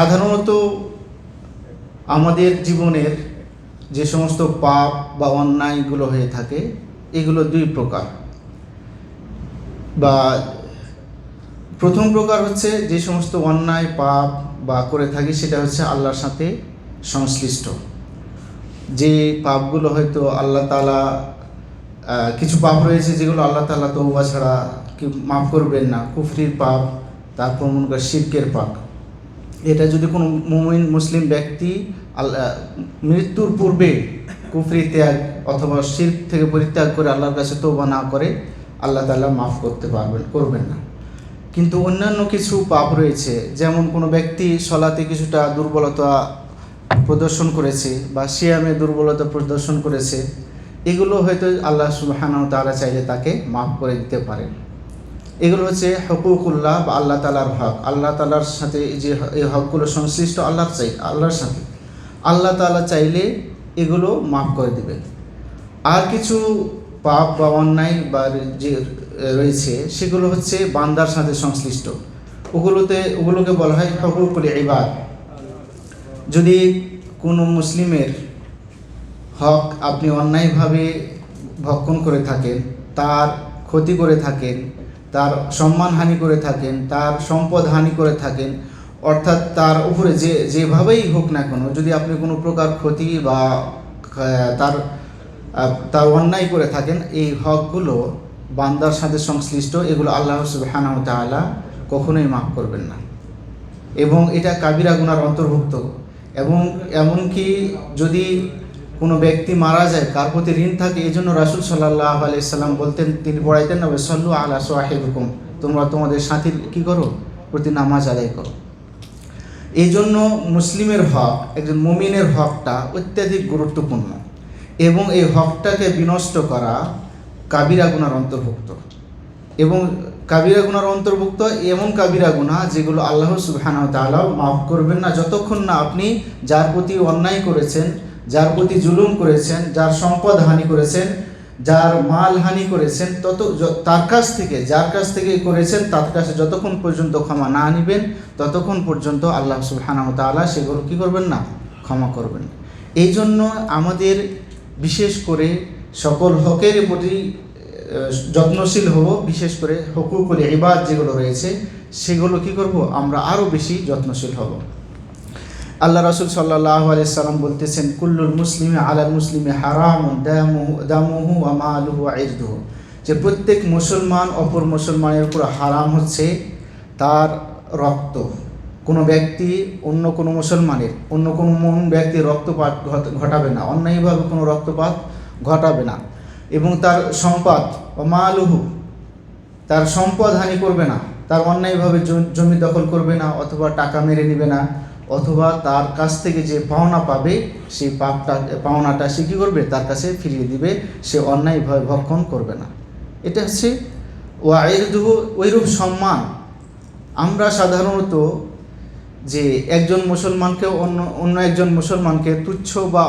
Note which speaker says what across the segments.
Speaker 1: সাধারণত আমাদের জীবনের যে সমস্ত পাপ বা অন্যায়গুলো হয়ে থাকে এগুলো দুই প্রকার। বা প্রথম প্রকার হচ্ছে যে সমস্ত অন্যায় পাপ বা করে থাকি সেটা হচ্ছে আল্লাহর সাথে সংশ্লিষ্ট। যে পাপগুলো হয়তো আল্লাহ তাআলা কিছু পাপ রয়েছে যেগুলো আল্লাহ তাআলা তওবা ছাড়া কি মাফ করবেন না, কুফরির পাপ, তারপর মনে করেন শিরকের পাপ। এটা যদি কোনো মুমিন মুসলিম ব্যক্তি মৃত্যুর পূর্বে কুফরি ত্যাগ অথবা শিরক থেকে পরিত্যাগ করে আল্লাহর কাছে তওবা না করে আল্লাহ তাআলা মাফ করবেন না। কিন্তু অন্যান্য কিছু পাপ রয়েছে, যেমন কোনো ব্যক্তি সলাতে কিছুটা দুর্বলতা প্রদর্শন করেছে বা সিয়ামে দুর্বলতা প্রদর্শন করেছে, এগুলো হয়তো আল্লাহ সুবহানাহু ওয়া তাআলা চাইলে তাকে মাফ করে দিতে পারেন। এগুলো হচ্ছে হুকুকুল্লাহ বা আল্লাহ তাআলার হক। আল্লাহ তাআলার সাথে যে এই হকগুলো সংশ্লিষ্ট আল্লাহর সাথে আল্লাহ তাআলা চাইলে এগুলো মাফ করে দিবেন। আর কিছু পাপ বা অন্যায় বা যে রয়েছে সেগুলো হচ্ছে বান্দার সাথে সংশ্লিষ্ট। ওগুলোকে বলা হয় হুকুকুল ইবাদ। যদি কোনো মুসলিমের হক আপনি অন্যায়ভাবে ভক্ষণ করে থাকেন, তার ক্ষতি করে থাকেন, তার সম্মানহানি করে থাকেন, তার সম্পদ হানি করে থাকেন, অর্থাৎ তার উপরে যেভাবেই হোক না কেন যদি আপনি কোনো প্রকার ক্ষতি বা তার অন্যায় করে থাকেন, এই হকগুলো বান্দার সাথে সংশ্লিষ্ট, এগুলো আল্লাহ সুবহানাহু ওয়া তাআলা কখনোই মাফ করবেন না এবং এটা কাবিরা গুনার অন্তর্ভুক্ত। এবং এমনকি যদি কোনো ব্যক্তি মারা যায়, কার প্রতি ঋণ থাকে, এই জন্য রাসূল সাল্লাল্লাহু আলাইহি সাল্লাম বলতেন, তিনি পড়াইতেন না, সাল্লু আলা সাহিবিকুম, তোমরা তোমাদের সাথীর কী করো, প্রতি নামাজ আদায় করো। এই জন্য মুসলিমের হক, একজন মুমিনের হকটা অত্যাধিক গুরুত্বপূর্ণ এবং এই হকটাকে বিনষ্ট করা কাবিরা গুনার অন্তর্ভুক্ত। এবং কাবিরা গুনার অন্তর্ভুক্ত এমন কাবিরা গুনাহ যেগুলো আল্লাহ সুবহানাহু ওয়া তাআলা মাফ করবেন না যতক্ষণ না আপনি যার প্রতি অন্যায় করেছেন, যার প্রতি জুলুম করেছেন, যার সম্পদ হানি করেছেন, যার মাল হানি করেছেন, যার কাছ থেকে করেছেন তার কাছে যতক্ষণ পর্যন্ত ক্ষমা না নিবেন ততক্ষণ পর্যন্ত আল্লাহ সুবহানাহু ওয়া তাআলা সেগুলো কী করবেন না, ক্ষমা করবেন। এই জন্য আমাদের বিশেষ করে সকল হকের প্রতি যত্নশীল হব, বিশেষ করে হুকুকুল ইবাদ যেগুলো রয়েছে সেগুলো কী করব, আমরা আরও বেশি যত্নশীল হব। আল্লাহ রাসূল সাল্লাল্লাহু আলাইহি সাল্লাম বলতেছেন, কুল্লুল মুসলিমি আলাল মুসলিমি হারামুন দামুহু ওয়া মালুহু ওয়া ইরদুহু, যে প্রত্যেক মুসলমান অপর মুসলমানের উপর হারাম হচ্ছে তার রক্ত। কোনো ব্যক্তি অন্য কোনো মুমিন ব্যক্তির রক্তপাত ঘটাবে না, অন্যায়ভাবে কোনো রক্তপাত ঘটাবে না, এবং তার সম্পদ ও মালুহু, তার সম্পদ হানি করবে না, তার অন্যায়ভাবে জমি দখল করবে না, অথবা টাকা মেরে নেবে না, অথবা তার কাছ থেকে যে পাওনা পাবে সেই পাওনাটা সে কী করবে, তার কাছে ফিরিয়ে দিবে, সে অন্যায়ভাবে ভক্ষণ করবে না। এটা হচ্ছে ওয়া ইরদুহু, ওইরূপ সম্মান। আমরা সাধারণত যে একজন মুসলমানকে অন্য একজন মুসলমানকে তুচ্ছ বা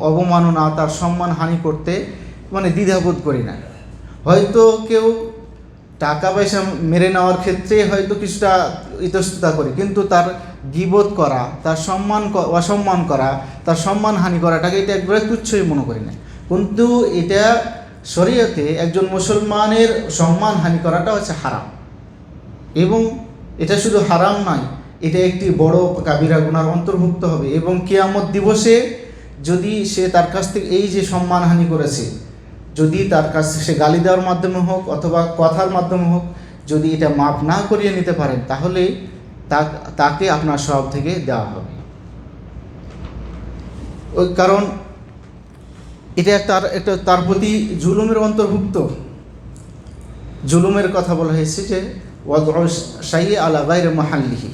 Speaker 1: অবমাননা, তার সম্মান হানি করতে দ্বিধাবোধ করি না। হয়তো কেউ টাকা পয়সা মেরে নেওয়ার ক্ষেত্রে হয়তো কিছুটা ইতস্ততা করি, কিন্তু তার গীবত করা, তার অসম্মান করা, তার সম্মান হানি করাটাকে এটা একবারে তুচ্ছই মনে করি না। কিন্তু এটা শরীয়তে একজন মুসলমানের সম্মান হানি করাটা হচ্ছে হারাম, এবং এটা শুধু হারাম নয়, এটা একটি বড় কাবিরা গুনার অন্তর্ভুক্ত হবে। এবং কিয়ামত দিবসে যদি সে তার কাছ থেকে এই যে সম্মানহানি করেছে, যদি তার কাছে সে গালি দেওয়ার মাধ্যমে হোক অথবা কথার মাধ্যমে হোক, যদি এটা মাপ না করিয়ে নিতে পারেন, তাহলে তাকে আপনার সওয়াব থেকে দেওয়া হবে। ওই কারণ এটা তার প্রতি জুলুমের অন্তর্ভুক্ত। জুলুমের কথা বলা হয়েছে যে ওয়াদউ শাইই আলা গায়রি মাহাল্লিহি,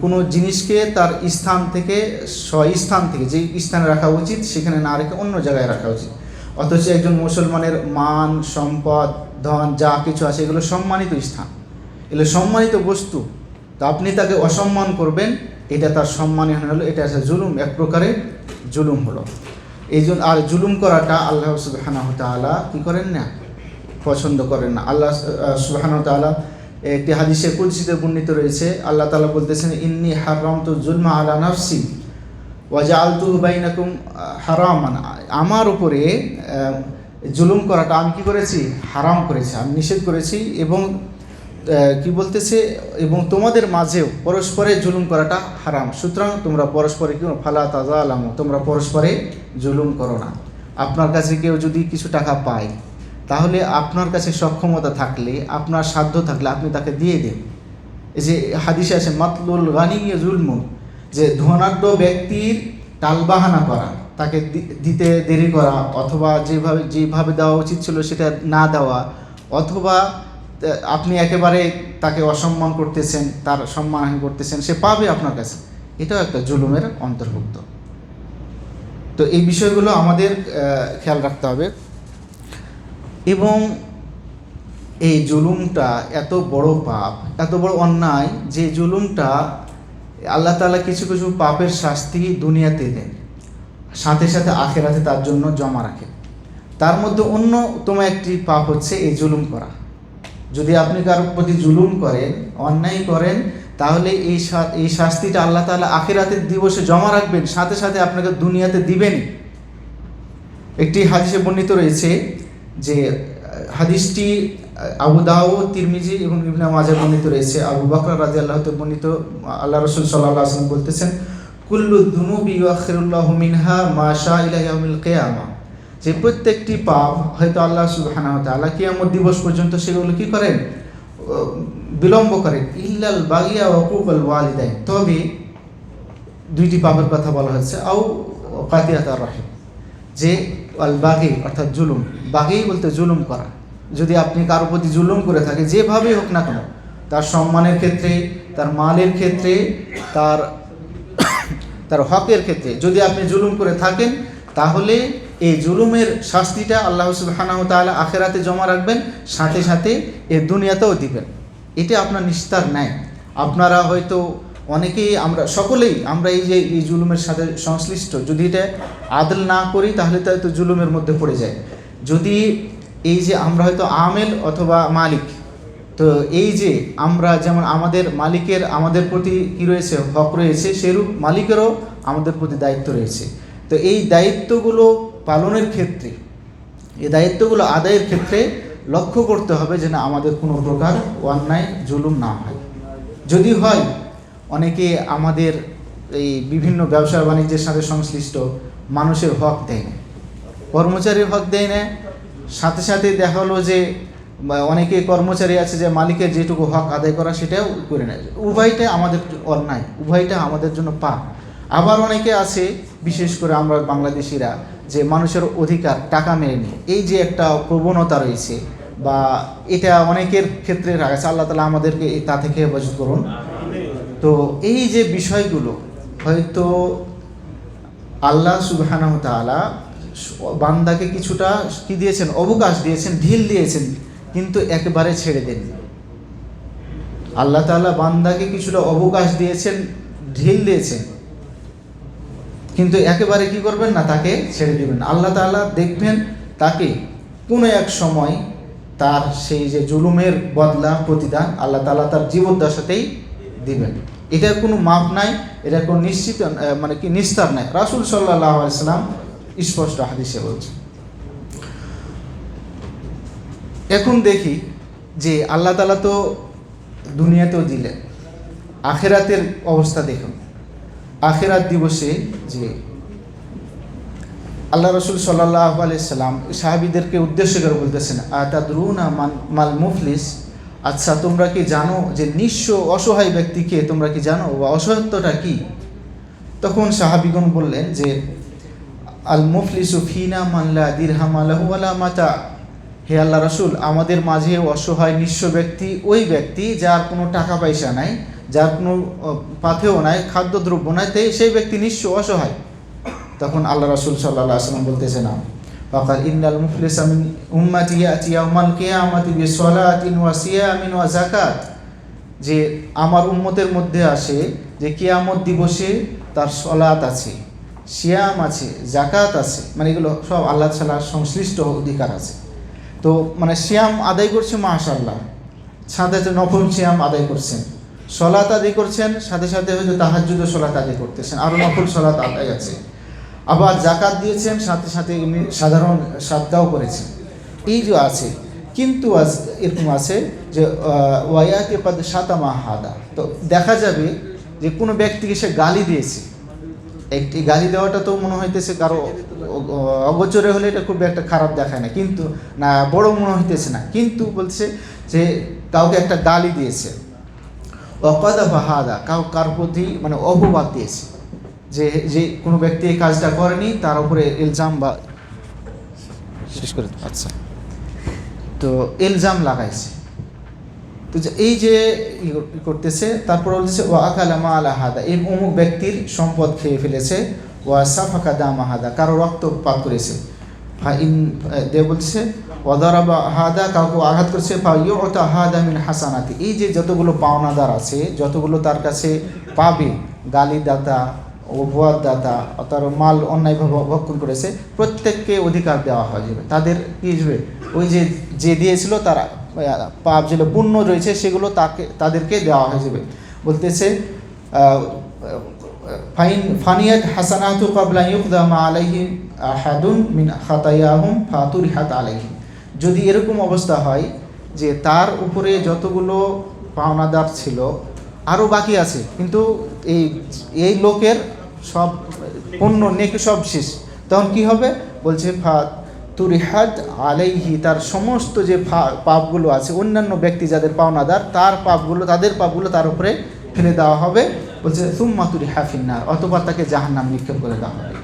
Speaker 1: কোনো জিনিসকে তার স্থান থেকে যে স্থানে রাখা উচিত সেখানে না রেখে অন্য জায়গায় রাখা উচিত। অথচ একজন মুসলমানের মান, সম্পদ, ধন যা কিছু আছে এগুলো সম্মানিত স্থান, এগুলো সম্মানিত বস্তু, তো আপনি তাকে অসম্মান করবেন, এটা তার সম্মানই হলো, এটা আছে জুলুম, এক প্রকারের জুলুম হলো। এই জন্য আর জুলুম করাটা আল্লাহ সুবহানাহু ওয়া তাআলা কী করেন না, পছন্দ করেন না। আল্লাহ সুবহানাহু ওয়া তাআলা একটি হাদিসে কুদসিতে বর্ণিত রয়েছে, আল্লাহ তাআলা বলতেছেন, ইন্নী হারামতু যুলমা আলা নাফসি ওয়া জাআলতুহু বাইনাকুম হারামান, আমার উপরে জুলুম করাটা আমি কি করেছি, হারাম করেছি, আমি নিষেধ করেছি। এবং কি বলতেছে, এবং তোমাদের মাঝেও পরস্পরে জুলুম করাটা হারাম, সুতরাং তোমরা পরস্পরে কি ফালা তাযালামু, তোমরা পরস্পরে জুলুম করো না। আপনার কাছে কেউ যদি কিছু টাকা পায়, তাহলে আপনার কাছে সক্ষমতা থাকলে, আপনার সাধ্য থাকলে আপনি তাকে দিয়ে দেন। এই যে হাদিসে আছে মাতলুল গানি জুলমুন, যে ধনাঢ্য ব্যক্তির টালবাহানা করা, তাকে দিতে দেরি করা, অথবা যেভাবে দেওয়া উচিত ছিল সেটা না দেওয়া, অথবা আপনি একেবারে তাকে অসম্মান করতেছেন, তার সম্মানহানি করতেছেন, সে পাবে আপনার কাছে, এটাও একটা জুলুমের অন্তর্ভুক্ত। তো এই বিষয়গুলো আমাদের খেয়াল রাখতে হবে। এবং এই জুলুমটা এত বড় পাপ, এত বড় অন্যায়, যে জুলুমটা আল্লাহ তাআলা কিছু কিছু পাপের শাস্তি দুনিয়াতে দেন, সাথে সাথে আখিরাতে তার জন্য জমা রাখেন। তার মধ্যে অন্যতম একটি পাপ হচ্ছে এই জুলুম করা। যদি আপনি কারোর প্রতি জুলুম করেন, অন্যায় করেন, তাহলে এই শাস্তিটা আল্লাহ তাআলা আখিরাতের দিবসে জমা রাখবেন, সাথে সাথে আপনাকে দুনিয়াতে দিবেন। একটি হাদিসে বর্ণিত রয়েছে, যে হাদিসটি আবু দাউদ, তিরমিজি এবং ইবনে মাজাহ বর্ণিত রয়েছে। আবু বকর রাদিয়াল্লাহু তাআলা বর্ণিত, আল্লাহ রাসূল সাল্লাল্লাহু আলাইহি ওয়াসাল্লাম বলতেছেন, কুল্লু যুনুবি ইউআখিরুল্লাহু মিনহা মা শা ইলা ইয়াউমিল কিয়ামা, যে প্রত্যেকটি পাপ হয়তো আল্লাহ সুবহানাহু ওয়া তাআলা কিয়ামত দিবস পর্যন্ত সেগুলো কি করেন, বিলম্ব করেন, ইল্লাল বাগিয়া ওয়া উকুকাল ওয়ালিদাইন, তবে দুইটি পাপের কথা বলা হচ্ছে, আও কাতিয়াতার রাহিম, যে আল বাগি অর্থাৎ জুলুম, বাগি বলতে জুলুম করা। যদি আপনি কারোর প্রতি জুলুম করে থাকেন, যেভাবেই হোক না কেন, তার সম্মানের ক্ষেত্রে, তার মালের ক্ষেত্রে, তার হকের ক্ষেত্রে যদি আপনি জুলুম করে থাকেন, তাহলে এই জুলুমের শাস্তিটা আল্লাহ সুবহানাহু ওয়া তাআলা আখিরাতে জমা রাখবেন, সাথে সাথে এই দুনিয়াতেও দিবেন। এটা আপনার নিস্তার নেয়। আপনারা হয়তো অনেকেই, আমরা সকলেই আমরা এই জুলুমের সাথে সংশ্লিষ্ট। যদি এটা আদল না করি, তাহলে তো হয়তো জুলুমের মধ্যে পড়ে যায়। যদি এই যে আমরা হয়তো আমেল অথবা মালিক, তো এই যে আমরা যেমন আমাদের মালিকের আমাদের প্রতি কী রয়েছে, হক রয়েছে, সেরূপ মালিকেরও আমাদের প্রতি দায়িত্ব রয়েছে। তো এই দায়িত্বগুলো পালনের ক্ষেত্রে, এই দায়িত্বগুলো আদায়ের ক্ষেত্রে লক্ষ্য করতে হবে যেন আমাদের কোনো প্রকার অন্যায় জুলুম না হয়। যদি হয়, অনেকে আমাদের এই বিভিন্ন ব্যবসা বাণিজ্যের সাথে সংশ্লিষ্ট মানুষের হক দেয় না, কর্মচারীর হক দেয় না, সাথে সাথে দেখা হলো যে অনেকে কর্মচারী আছে যে মালিকের যেটুকু হক আদায় করা সেটাও করে নেয়। উভয়টা আমাদের অন্যায়, উভয়টা আমাদের জন্য পাপ। আবার অনেকে আছে, বিশেষ করে আমরা বাংলাদেশিরা, যে মানুষের অধিকার টাকা মেরে নিয়ে, এই যে একটা প্রবণতা রয়েছে, বা এটা অনেকের ক্ষেত্রে রাখছে। আল্লাহ তাআলা আমাদেরকে তা থেকে হেফাজত করুন। তো এই যে বিষয়গুলো হয়তো আল্লাহ সুবহানাহু ওয়া তাআলা বান্দাকে কিছুটা কি দিয়েছেন, অবকাশ দিয়েছেন, ঢিল দিয়েছেন, কিন্তু একেবারে ছেড়ে দেন। আল্লাহ তাআলা বান্দাকে কিছুটা অবকাশ দিয়েছেন, ঢিল দিয়েছেন, কিন্তু একেবারে কি করবেন না, তাকে ছেড়ে দিবেন। আল্লাহ তাআলা দেখবেন তাকে কোনো এক সময় তার সেই যে জুলুমের বদলা, প্রতিদান আল্লাহ তাআলা তার জীবদ্দশাতেই দিবেন। এটার কোনো মাপ নাই, এটার কোনো নিশ্চিত মানে কি নিস্তার নাই। রাসূল সাল্লাল্লাহু আলাইহি ওয়াসাল্লাম স্পষ্ট হাদিসে বলছেন। এখন দেখি যে আল্লাহ তাআলা তো দুনিয়াতেও দিলেন, আখিরাতের অবস্থা দেখুন। আখিরাত দিবসে যে আল্লাহ রাসূল সাল্লাল্লাহু আলাইহি সাল্লাম সাহাবীদেরকে উদ্দেশ্য করে বলতেছেন, আতাদরুনা মাল মুফলিস, আচ্ছা তোমরা কি জানো যে নিঃস্ব অসহায় ব্যক্তিকে তোমরা কি জানো, বা অসহায়ত্বটা কি? তখন সাহাবীগণ বললেন যে আল মুফলিসু ফিনা মান লা দিরহাম লাহু ওয়ালা মাতা, হে আল্লাহ রাসূল, আমাদের মাঝে অসহায় নিঃস্ব ব্যক্তি ওই ব্যক্তি যার কোনো টাকা পয়সা নাই, যার কোনো পাথেও নাই, খাদ্যদ্রব্য নাই, তাই সেই ব্যক্তি নিঃস্ব, অসহায়। তখন আল্লাহ রাসূল সাল্লাল্লাহু আলাইহি ওয়াসাল্লাম বলতেছে না, ফাকাল ইন্নাল মুফলিসা মিন উম্মতি ইয়াতি ইয়াউমাল কিয়ামাতি বিসসালাতিন ওয়া সিয়ামিন ওয়া যাকাত, যে আমার উম্মতের মধ্যে আসে যে কিয়ামত দিবসে তার সালাত আছে, সিয়াম আছে, যাকাত আছে, মানে এগুলো সব আল্লাহ তাআলার সংশ্লিষ্ট অধিকার আছে। তো মানে সিয়াম আদায় করছে মাশাআল্লাহ, সাথে সাথে নফল সিয়াম আদায় করছেন, সলাত আদায় করছেন, সাথে সাথে হয়তো তাহাজ্জুদের সলাত আদায় করতেছেন, আরও নফল সলাত আদায় আছে। আবার জাকাত দিয়েছেন, সাথে সাথে এমনি সাধারণ সাদকাও করেছেন। এই যে আছে, কিন্তু এরকম আছে যে ওয়ায়াতি কাদ শাতামা হাদা, তো দেখা যাবে যে কোনো ব্যক্তিকে সে গালি দিয়েছে। একটি গালি দেওয়াটা তো মনে হইতেছে কারো অগোচরে হলে এটা খুব একটা খারাপ দেখায় না, কিন্তু না বড় মনে হইতেছে না, কিন্তু বলছে যে কাউকে একটা গালি দিয়েছে। অকাদা বা হাদা, কার প্রতি মানে অপবাদ দিয়েছে, যে যে কোনো ব্যক্তি এই কাজটা করেনি তার উপরে ইলজাম বা শেষ করে, আচ্ছা, তো ইলজাম লাগাইছে। তো এই যে করতেছে, তারপর বলতেছে ও আকালা মা আলা হাদা, এই অমুক ব্যক্তির সম্পদ খেয়ে ফেলেছে, ওয়া সাফাকা দামা হাদা, কারো রক্তপাত করেছে। দেব বলছে ওয়াদারাবা হাদা, কাউকে আঘাত করেছে, ফা ইউতা হাদা মিন হাসানাতি, এই যে যতগুলো পাওনাদার আছে, যতগুলো তার কাছে পাবে, গালিদাতা, অপবাদদাতা, তার মাল অন্যায়ভাবে ভক্ষণ করেছে, প্রত্যেককে অধিকার দেওয়া হয়ে যাবে। তাদের কী হবে, ওই যে দিয়েছিল তারা পাপ যেগুলো পুণ্য রয়েছে সেগুলো তাদেরকে দেওয়া হয়ে যাবে। বলতেছে ফানিয়াত হাসানাতু ক্বাবলা ইউকদা মা আলাইহিম আহাদুন মিন খাতায়াহুম ফাতুরিহাত আলাইহিম, যদি এরকম অবস্থা হয় যে তার উপরে যতগুলো পাওনাদার ছিল আরও বাকি আছে, কিন্তু এই লোকের সব পুণ্য নেকি সব শেষ, তখন কি হবে, বলছে তুরিহাত আলাইহি, তার সমস্ত যে পাপগুলো আছে, অন্যান্য ব্যক্তি যাদের পাওনাদার তাদের পাপগুলো তার উপরে ফেলে দেওয়া হবে। বলছে সুম্মা তুরিহা ফিন্নার, অতঃপর তাকে জাহান্নাম নিক্ষেপ করে দেওয়া হবে।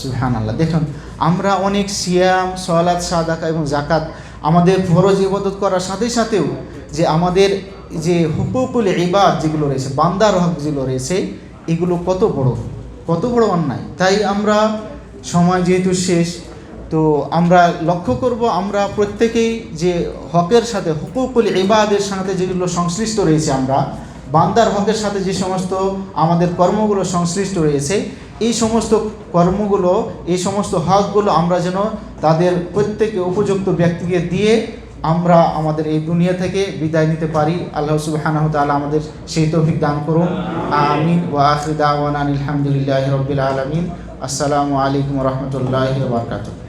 Speaker 1: সুবহানাল্লাহ। দেখুন, আমরা অনেক সিয়াম, সালাত, সাদাকা এবং জাকাত আমাদের ফরজ ইবাদত করার সাথে সাথেও যে আমাদের যে হুকুকুল ইবাদ যেগুলো রয়েছে, বান্দার হক যেগুলো রয়েছে, এগুলো কত বড় অন্যায়। তাই আমরা সময় যেহেতু শেষ, তো আমরা লক্ষ্য করব আমরা প্রত্যেকেই যে হকের সাথে, হুকুকুল ইবাদের সাথে যেগুলো সংশ্লিষ্ট রয়েছে, আমরা বান্দার হকের সাথে যে সমস্ত আমাদের কর্মগুলো সংশ্লিষ্ট রয়েছে, এই সমস্ত কর্মগুলো, এই সমস্ত হকগুলো আমরা যেন তাদের প্রত্যেকে উপযুক্ত ব্যক্তিকে দিয়ে আমরা আমাদের এই দুনিয়া থেকে বিদায় নিতে পারি। আল্লাহ সুবহানাহু ওয়া তাআলা আমাদের সেই তৌফিক দান করুন। আমিন। ওয়া আখিরু দাওয়ানা আলহামদুলিল্লাহি রাব্বিল আলামিন। আসসালামু আলাইকুম ওয়া রাহমাতুল্লাহি ওয়া বারাকাতুহু।